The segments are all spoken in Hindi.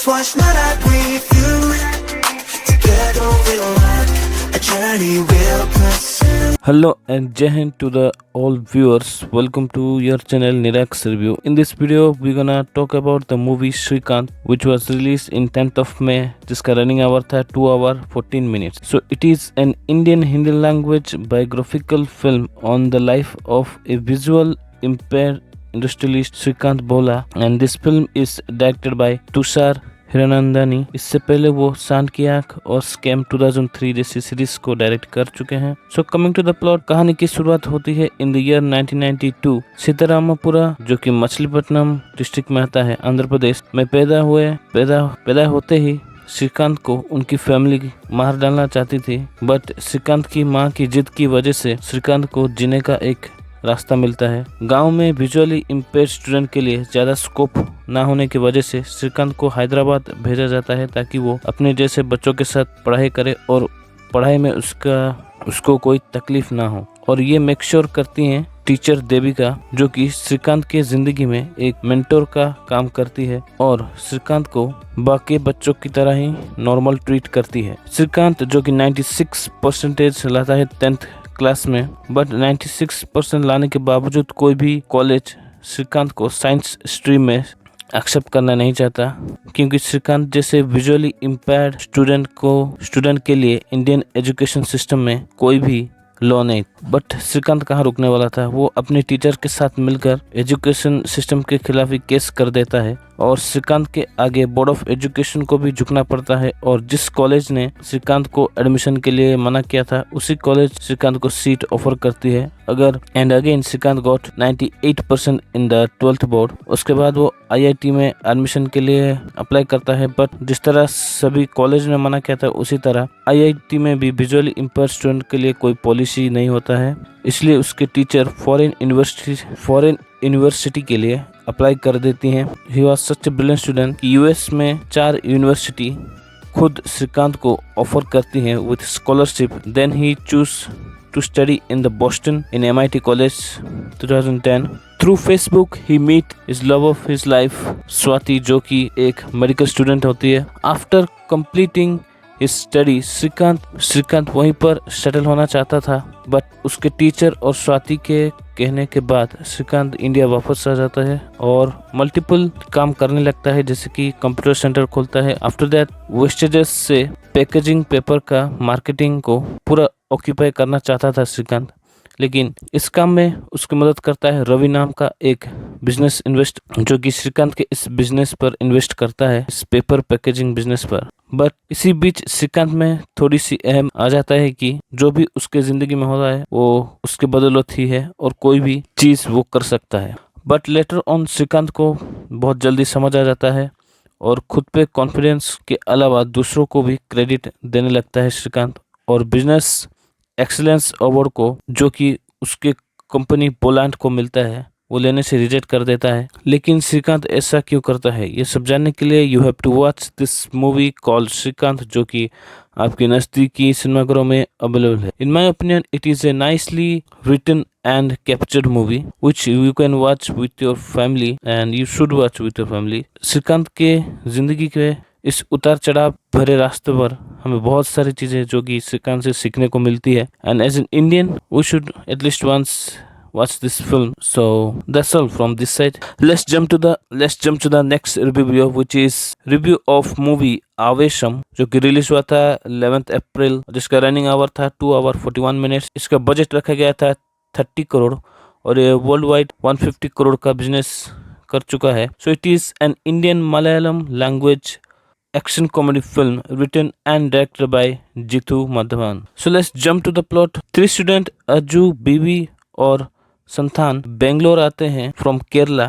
Just watch my life with you. Together we'll walk a journey we'll pursue. Hello and Jai Hind to the all viewers. Welcome to your channel Nirax Review. In this video, we're gonna talk about the movie Shrikant, which was released in 10th of May. जिसका running hour था 2 hour 14 minutes. So it is an Indian Hindi language biographical film on the life of a visual impaired industrialist Shrikant Bhola, and this film is directed by Tushar Hiranandani. इससे पहले वो सांड की आंख और स्कैम 2003 जैसी सीरीज को डायरेक्ट कर चुके हैं। So coming to the plot, कहानी की शुरुआत होती है इन द ईयर 1992 सीतारामपुरा, जो कि मछलीपट्टनम डिस्ट्रिक्ट में आता है, आंध्र प्रदेश में पैदा होते ही श्रीकांत को उनकी फैमिली मार डालना चाहती थी, बट श्रीकांत की मां की जिद की वजह से श्रीकांत को जीने का एक रास्ता मिलता है। गांव में विजुअली इम्पेयर्ड स्टूडेंट के लिए ज्यादा स्कोप ना होने की वजह से श्रीकांत को हैदराबाद भेजा जाता है ताकि वो अपने जैसे बच्चों के साथ पढ़ाई करे और पढ़ाई में उसको कोई तकलीफ ना हो। और ये मेक श्योर करती हैं टीचर देविका, जो कि श्रीकांत के जिंदगी में एक मेंटोर का काम करती है और श्रीकांत को बाकी बच्चों की तरह ही नॉर्मल ट्रीट करती है। श्रीकांत जो कि 96% लाता है 10th क्लास में, बट 96% लाने के बावजूद कोई भी कॉलेज श्रीकांत को साइंस स्ट्रीम में एक्सेप्ट करना नहीं चाहता, क्योंकि श्रीकांत जैसे विजुअली इम्पेयर्ड स्टूडेंट के लिए इंडियन एजुकेशन सिस्टम में कोई भी लॉ नहीं। बट श्रीकांत कहाँ रुकने वाला था, वो अपने टीचर के साथ मिलकर एजुकेशन सिस्टम के खिलाफ ही केस कर देता है और श्रीकांत के आगे बोर्ड ऑफ एजुकेशन को भी झुकना पड़ता है। और जिस कॉलेज ने श्रीकांत को एडमिशन के लिए मना किया था, उसी कॉलेज श्रीकांत को सीट ऑफर करती है। Again Srikanth got 98% in the 12th board. उसके बाद वो IIT में एडमिशन के लिए अप्लाई करता है, बट जिस तरह सभी कॉलेज ने मना किया था, उसी तरह IIT में भी विजुअली इम्पेयर्ड स्टूडेंट के लिए कोई पॉलिसी नहीं होता है। इसलिए उसके टीचर फॉरेन यूनिवर्सिटी के लिए अप्लाई कर देती हैं। He was such a brilliant student. US में 4 यूनिवर्सिटी खुद श्रीकांत को ऑफर करती हैं with scholarship. Then he choose to study in the Boston in MIT college 2010। Through Facebook he meet his love of his life Swati, जो कि एक मेडिकल स्टूडेंट होती है। After completing his study Srikanth वहीं पर सेटल होना चाहता था, बट उसके टीचर और स्वाति के कहने के बाद श्रीकांत इंडिया वापस आ जाता है और मल्टीपल काम करने लगता है, जैसे कि कंप्यूटर सेंटर खोलता है। आफ्टर दैट वेस्टेजेस से पैकेजिंग पेपर का मार्केटिंग को पूरा ऑक्यूपाई करना चाहता था श्रीकांत, लेकिन इस काम में उसकी मदद करता है रवि नाम का एक बिजनेस इन्वेस्ट, जो कि श्रीकांत के इस बिजनेस पर इन्वेस्ट करता है, इस पेपर पैकेजिंग बिजनेस पर। बट इसी बीच श्रीकांत में थोड़ी सी अहम आ जाता है कि जो भी उसके जिंदगी में हो रहा है वो उसके बदौलत ही है और कोई भी चीज वो कर सकता है। बट लेटर ऑन श्रीकांत को बहुत जल्दी समझ आ जाता है और खुद पे कॉन्फिडेंस के अलावा दूसरों को भी क्रेडिट देने लगता है श्रीकांत, और बिजनेस एक्सीलेंस अवार्ड को, जो कि उसके कंपनी पोलैंड को मिलता है, वो लेने से रिजेक्ट कर देता है। लेकिन श्रीकांत ऐसा क्यों करता है, ये सब जानने के लिए you have to watch this movie called Srikanth, जो कि आपके नजदीकी सिनेमाघरों में अवेलेबल है। In my opinion it is a nicely written and captured movie which you can watch with your family and you should watch with your family. Srikanth के जिंदगी के इस उतार चढ़ाव भरे रास्ते पर हमें बहुत सारी चीजें जो कि श्रीकांत से सीखने को मिलती है, and as an Indian we should at least once watch this film. So that's all from this side. Let's jump to the next review video, which is review of movie Aavesham, जो कि रिलीज हुआ था 11th अप्रैल, जिसका रनिंग आवर था 2 hour 41 minutes। इसका बजट रखा गया था 30 करोड़ और ये वर्ल्ड वाइड 150 करोड़ का बिजनेस कर चुका है। So it is an Indian Malayalam language action comedy film written and directed by Jithu Madhavan. So let's jump to the plot. 3 student Ajju, Bibi और संथान बेंगलोर आते हैं from Kerala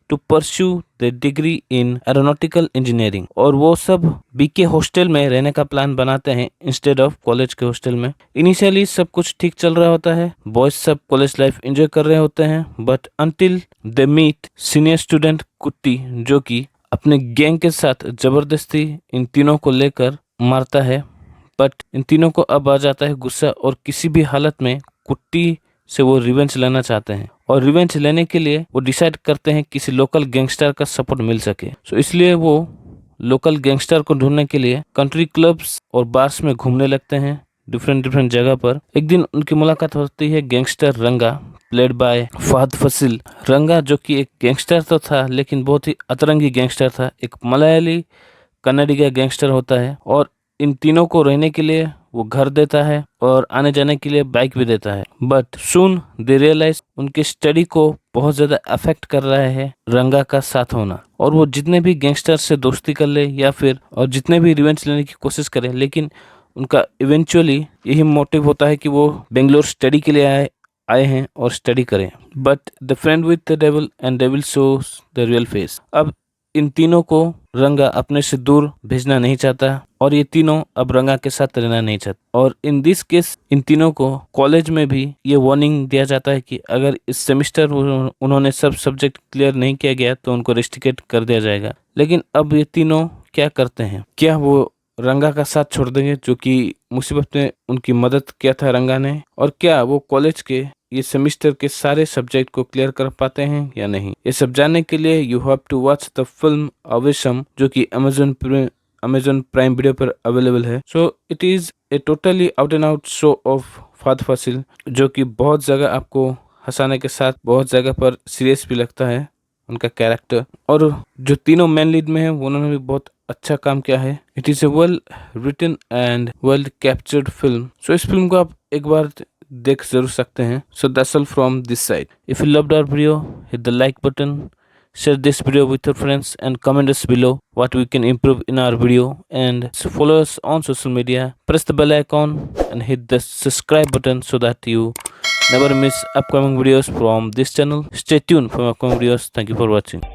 to pursue the degree in aeronautical engineering, और वो सब BK हॉस्टल में रहने का प्लान बनाते हैं इंस्टेड ऑफ कॉलेज के हॉस्टल में। इनिशियली सब कुछ ठीक चल रहा होता है, बॉयज सब कॉलेज लाइफ एंजॉय कर रहे होते हैं, but until they meet senior student Kutty, जो कि अपने गैंग के साथ जबरदस्ती इन तीनों को लेकर मारता है। बट इन तीनों को अब आ जाता है गुस्सा और किसी भी हालत में कुट्टी से वो रिवेंज लेना चाहते हैं, और रिवेंज लेने के लिए वो डिसाइड करते हैं किसी लोकल गैंगस्टर का सपोर्ट मिल सके। सो इसलिए वो लोकल गैंगस्टर को ढूंढने के लिए कंट्री क्लब्स और बार्स में घूमने लगते हैं डिफरेंट जगह पर। एक दिन उनकी मुलाकात होती है गैंगस्टर रंगा प्लेड बाय फहद फासिल। रंगा जो कि एक गैंगस्टर तो था लेकिन बहुत ही अतरंगी गैंगस्टर था, एक मलयाली कन्नड़ी का गैंगस्टर होता है और इन तीनों को रहने के लिए वो घर देता है और आने जाने के लिए बाइक भी देता है। बट सून दे रियलाइज उनकी स्टडी को बहुत ज्यादा अफेक्ट कर रहा है रंगा का साथ होना, और वो जितने भी गैंगस्टर से दोस्ती कर ले या फिर और जितने भी रिवेंज लेने की कोशिश करे, लेकिन उनका इवेंचुअली यही मोटिव होता है कि वो बेंगलोर स्टडी के लिए आए हैं और स्टडी करें। But the friend with the devil and devil shows the real face. अब इन तीनों को रंगा अपने से दूर भेजना नहीं चाहता और ये तीनों अब रंगा के साथ रहना नहीं चाहते, और इन दिस केस इन तीनों को कॉलेज में भी ये वार्निंग दिया जाता है कि अगर इस सेमेस्टर उन्होंने सब सब्जेक्ट क्लियर नहीं किया गया तो उनको रेस्ट्रिकेट कर दिया जाएगा। लेकिन अब ये तीनों क्या करते हैं, क्या वो रंगा का साथ छोड़ देंगे जो कि मुसीबत में उनकी मदद किया था रंगा ने, और क्या वो कॉलेज के ये सेमेस्टर के सारे सब्जेक्ट को क्लियर कर पाते हैं या नहीं? ये सब जानने के लिए you have to watch the film Aavesham जो कि अमेजोन प्राइम वीडियो पर अवेलेबल है। So it is a totally out and out show of Fahadh Faasil जो कि बहुत जगह आपको हंसाने के साथ बहुत जगह पर सीरियस भी लगता है उनका कैरेक्टर, और जो तीनों मेन लीड में है उन्होंने भी बहुत अच्छा काम किया है। It is a well written and well captured film. So इस फिल्म को आप एक बार देख जरूर सकते हैं। So that's all from this side. If you loved our video, hit the like button, share this video with your friends and comment us below what we can improve in our video, and follow us on social media. Press the bell icon and hit the subscribe button so that you never miss upcoming videos from this channel. Stay tuned for upcoming videos. Thank you for watching.